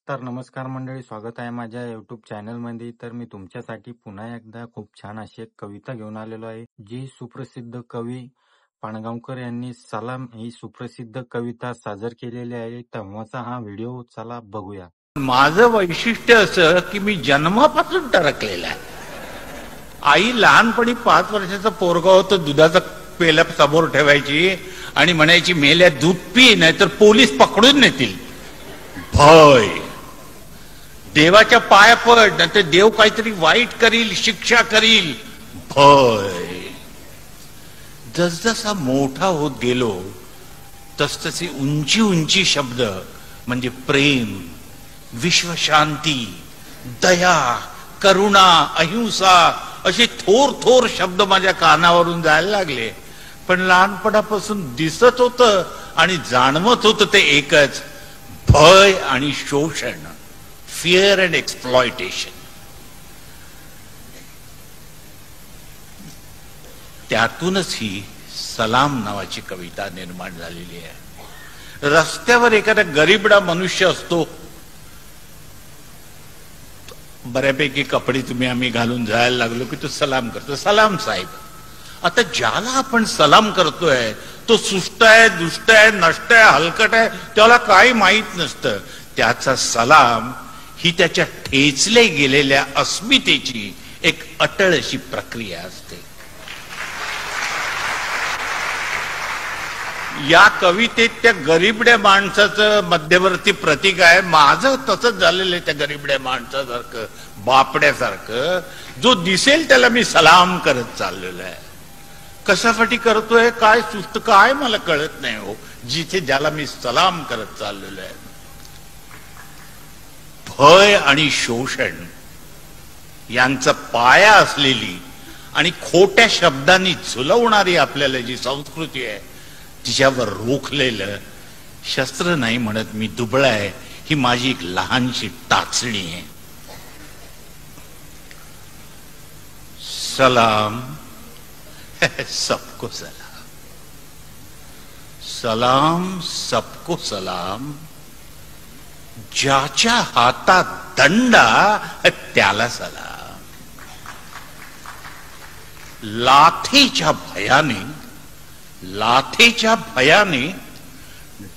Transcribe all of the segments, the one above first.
तर नमस्कार मंडळी, स्वागत आहे माझ्या युट्यूब चॅनलमध्ये. तर मी तुमच्यासाठी पुन्हा एकदा खूप छान अशी एक कविता घेऊन आलेलो आहे, जी सुप्रसिद्ध कवी पाणगावकर यांनी सलाम ही सुप्रसिद्ध कविता सादर केलेली आहे. तेव्हाचा हा व्हिडिओ चला बघूया. माझं वैशिष्ट्य असं की मी जन्मापासून टरकलेला आहे. आई लहानपणी 5 वर्षाचा पोरगा होतं, दुधाचा पेला समोर ठेवायची आणि म्हणायची, मेल्या दूध पी, नाही तर पोलीस पकडून नेतील. भय, देवाच्या पाया पड, नाही तर देव काहीतरी वाईट करील, शिक्षा करील. भय. जसजसा मोठा होत गेलो तसतसे उंची उंची शब्द म्हणजे प्रेम, विश्वशांती, दया, करुणा, अहिंसा असे थोर थोर शब्द माझ्या कानावरून जायला लागले. पण लहानपणापासून दिसत होतं आणि जाणवत होतं ते एकच, भय आणि शोषण, फिअर अँड एक्सप्लॉयटेशन. त्यातूनच ही सलाम नावाची कविता निर्माण झालेली आहे. रस्त्यावर एखादा गरीबडा मनुष्य असतो, बऱ्यापैकी कपडे तुम्ही आम्ही घालून जायला लागलो की तो सलाम करतो, सलाम साहेब. आता ज्याला आपण सलाम करतोय तो सुष्ट आहे, दुष्ट आहे, नष्ट आहे, हलकट आहे, त्याला काही माहीत नसतं. त्याचा सलाम ही त्याच्या ठेचले गेलेल्या अस्मितेची एक अटळ अशी प्रक्रिया असते. या कवितेत त्या गरीबड्या माणसाचं मध्यवर्ती प्रतीक आहे. माझं तसंच झालेलं आहे त्या गरीबड्या माणसासारखं, बापड्यासारखं. जो दिसेल त्याला मी सलाम करत चाललेलो आहे. कशासाठी करतोय, काय सुस्त काय मला कळत नाही हो. जिथे ज्याला मी सलाम करत चाललेलो आहे. भय आणि शोषण यांचा पाया असलेली आणि खोट्या शब्दांनी झुलवणारी आपल्याला जी संस्कृती आहे, तिच्यावर रोखलेलं शस्त्र नाही म्हणत मी, दुबळा आहे, ही माझी एक लहानशी टाचणी आहे. सलाम सबको सलाम, सलाम सबको सलाम. ज्याच्या हातात दंडा त्याला सलाम. लाथेच्या भयाने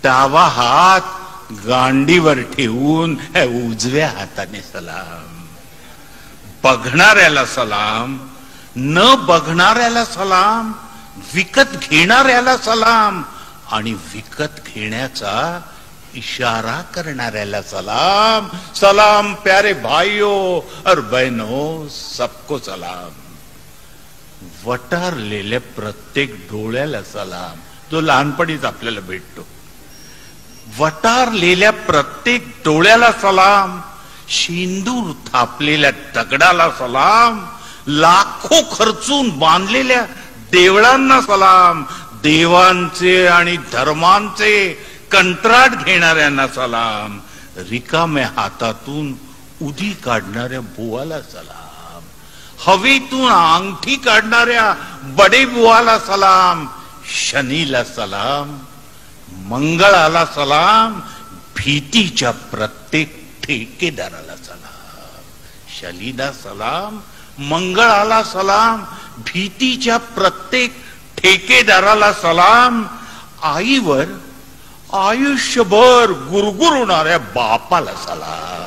डावा हात गांडीवर ठेवून उजव्या हाताने सलाम. बघणाऱ्याला सलाम, न बघणाऱ्याला सलाम, विकत घेणाऱ्याला सलाम आणि विकत घेण्याचा इशारा करणाऱ्याला सलाम. सलाम प्यारे भाइयों और बहनों, सबको सलाम. वटारलेल्या प्रत्येक डोळ्याला सलाम, जो लहानपणीच आपल्याला भेटतो. वटारलेल्या प्रत्येक डोळ्याला सलाम. शेंदूर थापलेल्या दगडाला सलाम. लाखो खर्चून बांधलेल्या देवळांना सलाम. देवांचे आणि धर्मांचे कंत्राट घेणाऱ्यांना सलाम. रिकाम्या हातातून उदी काढणाऱ्या बुवाला सलाम. हवेतून अंगठी काढणाऱ्या बडे बुवाला सलाम. शनीला सलाम, मंगळाला सलाम, भीतीच्या प्रत्येक ठेकेदाराला सलाम. शनीला सलाम, मंगळाला सलाम, भीतीच्या प्रत्येक ठेकेदाराला सलाम. आईवर आयुष्यभर गुरगुरणाऱ्या बापाला सलाम.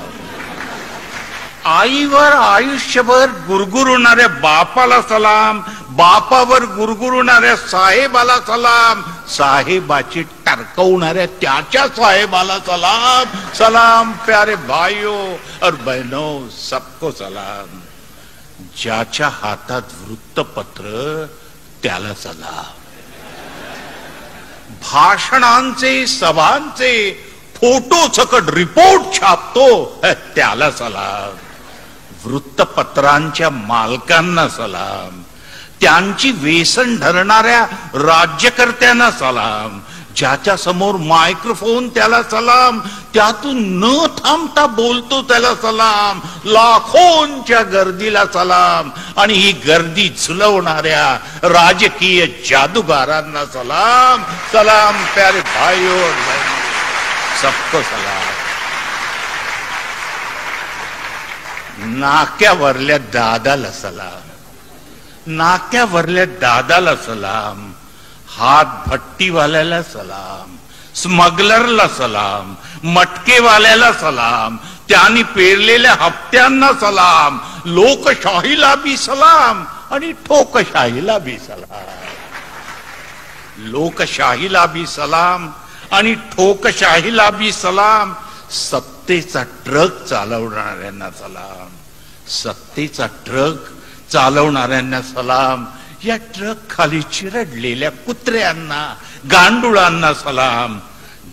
आईवर आयुष्यभर गुरगुरणाऱ्या बापाला सलाम. बापावर गुरगुरणाऱ्या साहेबाला सलाम. साहेबाची टरकवणाऱ्या त्याच्या साहेबाला सलाम. सलाम प्यारे भाइयों और बहनों, सबको सलाम. ज्याच्या हातात वृत्तपत्र त्याला सलाम. भाषणांचे, सभांचे फोटो सकट रिपोर्ट छापतो त्याला सलाम. वृत्तपत्रांच्या मालकांना सलाम. त्यांची व्यसन धरणाऱ्या राज्यकर्त्यांना सलाम. ज्याच्या समोर मायक्रोफोन त्याला सलाम. त्यातून न थांबता बोलतो त्याला सलाम. लाखोंच्या गर्दीला सलाम. आणि ही गर्दी झुलवणाऱ्या राजकीय जादूगारांना सलाम. सलाम प्यारे भाइयों, सबको सलाम. नाक्यावरल्या दादाला सलाम, नाक्यावरल्या दादाला सलाम, हात भट्टीवाल्याला सलाम, स्मगलरला सलाम, मटकेवाल्याला सलाम, त्यांनी पेरलेल्या हप्त्यांना सलाम, लोकशाहीला बी सलाम आणि ठोकशाहीला बी सलाम, लोकशाहीला बी सलाम आणि ठोकशाहीला बी सलाम, सत्तेचा ट्रक चालवणाऱ्यांना सलाम, सत्तेचा ट्रक चालवणाऱ्यांना सलाम, या ट्रक खाली चिरडलेल्या कुत्र्यांना गांडुळांना सलाम,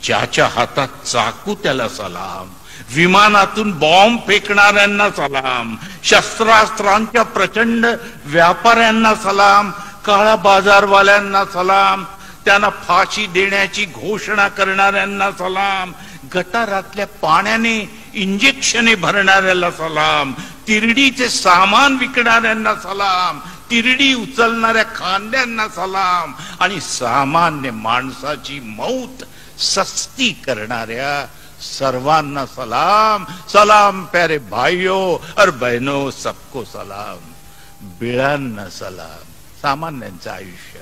ज्याच्या हातात चाकू त्याला सलाम, विमानातून बॉम्ब फेकणाऱ्यांना सलाम, शस्त्रास्त्रांच्या प्रचंड व्यापाऱ्यांना सलाम, काळा बाजारवाल्यांना सलाम, त्यांना फाशी देण्याची घोषणा करणाऱ्यांना सलाम, गटारातल्या पाण्याने इंजेक्शने भरणाऱ्याला सलाम, तिरडीचे सामान विकणाऱ्यांना सलाम, तिरडी उचलणाऱ्या खांद्यांना सलाम आणि सामान्य माणसाची मौत सस्ती करणाऱ्या सर्वांना सलाम. सलाम प्यारे भाइयों और बहनों, सबको सलाम. बिळांना सलाम, सामान्यांचं आयुष्य,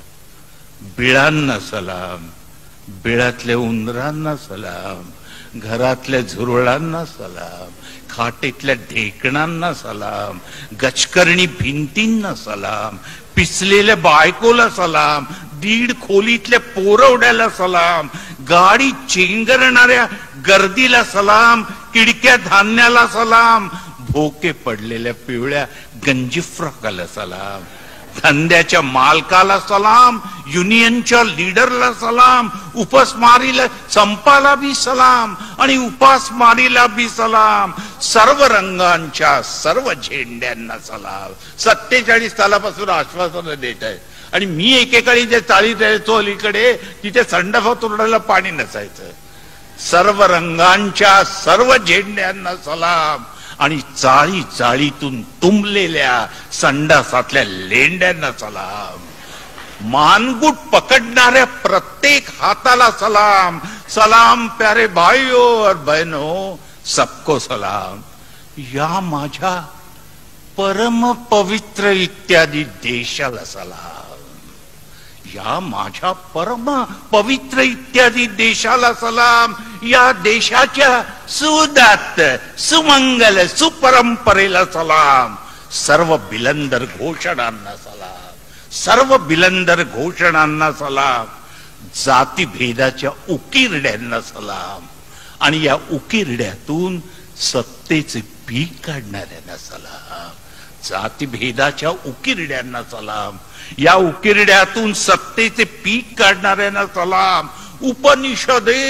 बिळांना सलाम, बिळातल्या उंदरांना सलाम, घरातल्या झुरळांना सलाम, खाटेतल्या ढेकणांना सलाम, गचकरणी भिंतींना सलाम, पिचलेल्या बायकोला सलाम, दीड खोलीतल्या पोरवड्याला सलाम, गाडी चेंगरणाऱ्या गर्दीला सलाम, किडक्या धान्याला सलाम, भोके पडलेल्या पिवळ्या गंजीफ्रॉकाला सलाम, धंद्याच्या मालकाला सलाम, युनियनच्या लीडरला सलाम, उपासमारीला संपाला बी सलाम आणि उपासमारीला बी सलाम, सर्व रंगांच्या सर्व झेंड्यांना सलाम. 47 सालापासून आश्वासन देत आहे आणि मी एकेकाळी जे चाळीत यायचो अलीकडे, तिथे संडासा तुरडायला पाणी नसायचं. सर्व रंगांच्या सर्व झेंड्यांना सलाम आणि चाळी चाळीतून तुंबलेल्या संडासातल्या लेंड्यांना सलाम, मानगुट पकडणाऱ्या प्रत्येक हाताला सलाम. सलाम प्यारे भाइयों और बहनों, सबको सलाम. या माझ्या परम पवित्र इत्यादी देशाला सलाम, या माझ्या परम पवित्र इत्यादी देशाला सलाम, या देशाच्या सुदात्त सुमंगल सुपरंपरेला सलाम. सर्व बिलंदर घोषणांना सलाम, सर्व बिलंदर घोषणांना सलाम, जातीभेदाच्या उकिरड्यांना सलाम आणि या उकिरड्यातून सत्तेचे पीक काढणाऱ्यांना सलाम. जातीभेदाच्या उकिरड्यांना सलाम, या उकिरड्यातून सत्तेचे पीक काढणाऱ्यांना सलाम. उपनिषदे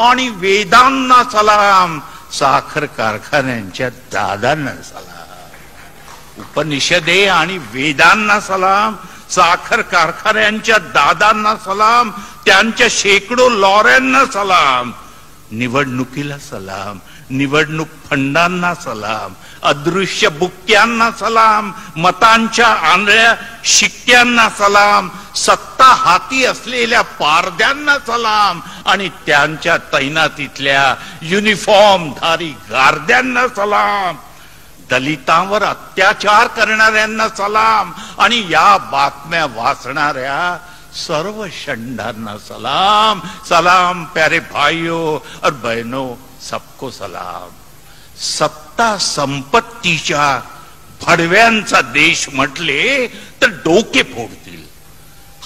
आणि वेदांना सलाम, साखर कारखान्यांच्या दादांना सलाम. उपनिषदे आणि वेदांना सलाम, साखर कारखान्यांच्या दादांना सलाम, त्यांच्या शेकडो लॉऱ्यांना सलाम. निवडणुकीला सलाम, निवडणूक फंडांना सलाम, अदृश्य बुक्क्यांना सलाम, मतांच्या आंधळ्या शिक्क्यांना सलाम, सत्ता हाती असलेल्या पारद्यांना सलाम आणि त्यांच्या तैनातीतल्या युनिफॉर्मधारी गारद्यांना सलाम. दलितांवर अत्याचार करणाऱ्यांना सलाम आणि या बातम्या वाचणाऱ्या सर्व षंडांना सलाम. सलाम प्यारे भाइयों और बहनों, सबको सलाम. सत्ता संपत्तीच्या भडव्यांचा देश म्हटले तर डोके फोडतील,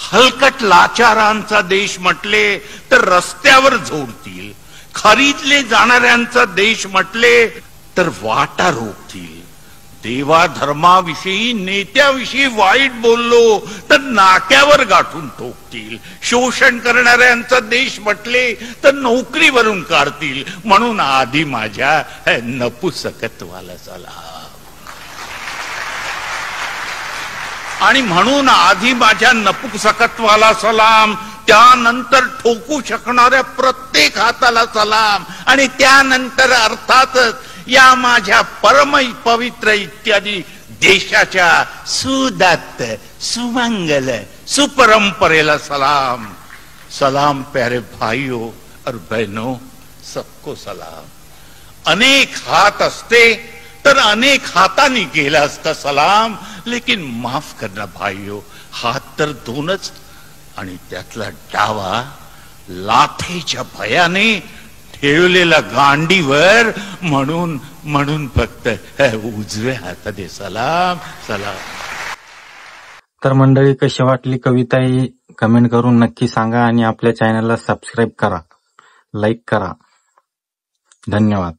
हलकट लाचारांचा देश म्हटले तर रस्त्यावर झोडतील, खरीदले जाणाऱ्यांचा देश म्हटले तर वाटा रोखतील, देवा धर्माविषयी नेत्याविषयी वाईट बोललो तर नाक्यावर गाठून ठोकतील, शोषण करणाऱ्यांचा देश म्हटले तर नोकरीवरून काढतील. म्हणून आधी माझ्या नपुसकत्वाला सलाम आणि म्हणून आधी माझ्या नपुसकत्वाला सलाम, त्यानंतर ठोकू शकणाऱ्या प्रत्येक हाताला सलाम आणि त्यानंतर अर्थातच या माझ्या परम पवित्र इत्यादी देशाच्या सुदात्त सुमंगल सुपरंपरेला सलाम. सलाम प्यारे भाइयों और बहनों, सबको सलाम. अनेक हात असते तर अनेक हातांनी केला असता सलाम, लेकिन माफ करना भाइयों, हात तर दोनच आणि त्यातला डावा लाथेच्या भयाने ठेवलेला गांडीवर, म्हणून फक्त उजव्या हाताने सलाम सलाम. तर मंडळी, कशी वाटली कविता ही कमेंट करून नक्की सांगा आणि आपल्या चॅनलला सबस्क्राईब करा, लाईक करा. धन्यवाद.